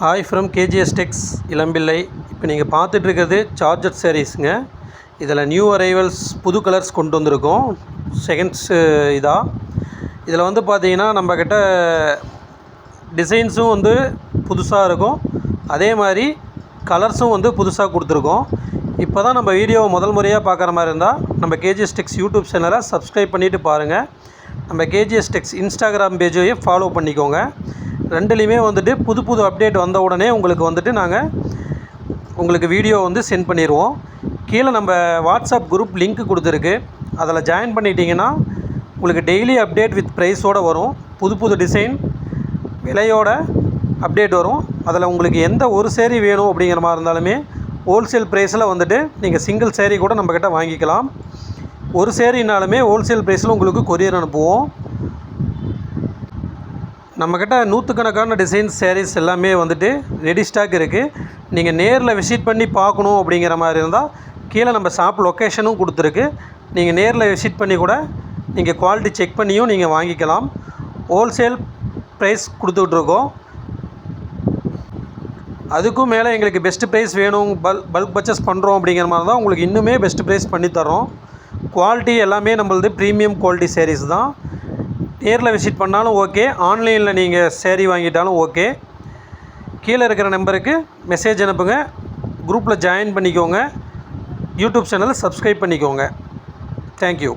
Hi from KGs டெக்ஸ் இளம்பிள்ளை. இப்போ நீங்கள் பார்த்துட்ருக்கிறது charger சாரீஸுங்க. இதில் நியூ அரைவல்ஸ் புது கலர்ஸ் கொண்டு வந்திருக்கோம். செகண்ட்ஸு இதில் வந்து பார்த்தீங்கன்னா நம்மக்கிட்ட டிசைன்ஸும் வந்து புதுசாக இருக்கும், அதே மாதிரி கலர்ஸும் வந்து புதுசாக கொடுத்துருக்கோம். இப்போ தான் நம்ம வீடியோவை முதல் முறையாக பார்க்குற மாதிரி இருந்தால் நம்ம கேஜிஎஸ் டெக்ஸ் யூடியூப் சேனலை சப்ஸ்கிரைப் பண்ணிவிட்டு பாருங்கள். நம்ம கேஜிஎஸ் டெக்ஸ் இன்ஸ்டாகிராம் பேஜையும் ஃபாலோ பண்ணிக்கோங்க. ரெண்டுலேயுமே வந்துட்டு புது புது அப்டேட் வந்த உடனே உங்களுக்கு வந்துட்டு நாங்கள் உங்களுக்கு வீடியோ வந்து சென்ட் பண்ணிடுவோம். கீழே நம்ம வாட்ஸ்அப் குரூப் லிங்க் கொடுத்துருக்கு, அதில் ஜாயின் பண்ணிட்டீங்கன்னா உங்களுக்கு டெய்லி அப்டேட் வித் ப்ரைஸோடு வரும். புது புது டிசைன் விலையோட அப்டேட் வரும். அதில் உங்களுக்கு எந்த ஒரு சேரீ வேணும் அப்படிங்கிற மாதிரி இருந்தாலுமே ஹோல்சேல் ப்ரைஸில் வந்துட்டு நீங்கள் சிங்கிள் சேரீ கூட நம்மக்கிட்ட வாங்கிக்கலாம். ஒரு சேரீனாலுமே ஹோல்சேல் ப்ரைஸில் உங்களுக்கு கொரியர் அனுப்புவோம். நம்மக்கிட்ட நூற்றுக்கணக்கான டிசைன்ஸ் சாரீஸ் எல்லாமே வந்துட்டு ரெடி ஸ்டாக் இருக்குது. நீங்கள் நேரில் விசிட் பண்ணி பார்க்கணும் அப்படிங்கிற மாதிரி இருந்தால் கீழே நம்ம ஷாப் லொக்கேஷனும் கொடுத்துருக்கு. நீங்கள் நேரில் விசிட் பண்ணி கூட நீங்கள் குவாலிட்டி செக் பண்ணியும் நீங்கள் வாங்கிக்கலாம். ஹோல்சேல் ப்ரைஸ் கொடுத்துட்ருக்கோம். அதுக்கும் மேலே எங்களுக்கு பெஸ்ட்டு ப்ரைஸ் வேணும், பல்க் பர்ச்சேஸ் பண்ணுறோம் அப்படிங்கிற மாதிரி தான் உங்களுக்கு இன்னுமே பெஸ்ட்டு ப்ரைஸ் பண்ணித்தரோம். குவாலிட்டி எல்லாமே நம்மளது ப்ரீமியம் குவாலிட்டி சாரீஸ் தான். நேரில் விசிட் பண்ணாலும் ஓகே, ஆன்லைனில் நீங்கள் சேரீ வாங்கிட்டாலும் ஓகே. கீழே இருக்கிற நம்பருக்கு மெசேஜ் அனுப்புங்க, குரூப்பில் ஜாயின் பண்ணிக்கோங்க, யூடியூப் சேனலை சப்ஸ்கிரைப் பண்ணிக்கோங்க. தேங்க்யூ.